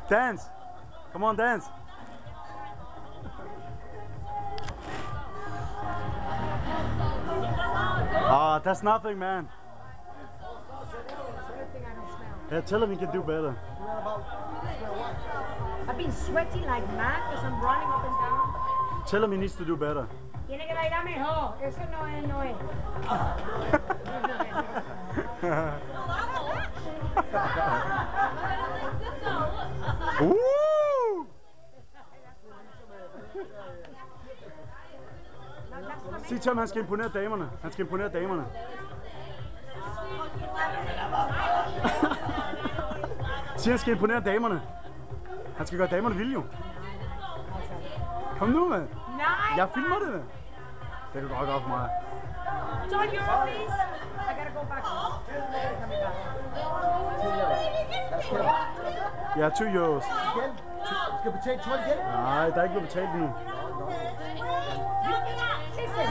Dance! Come on, dance! Ah, that's nothing, man. Yeah, tell him he can do better. I've been sweating like mad because I'm running up and down. Tell him he needs to do better. Tiene que bailar mejor. Eso no es, no es. Woo! Sig til ham, han skal imponere damerne. Han skal imponere damerne. Sig, han skal imponere damerne. Han skal gøre damerne vilde jo. Kom nu, mand. Nej! Jeg filmer det, mand. Det kan godt gå for mig. 12 euro, please. I gotta go back. Ja, 2 euros. Igen? Skal betale 12 igen? Nej, der er ikke blevet betalt endnu. Listen.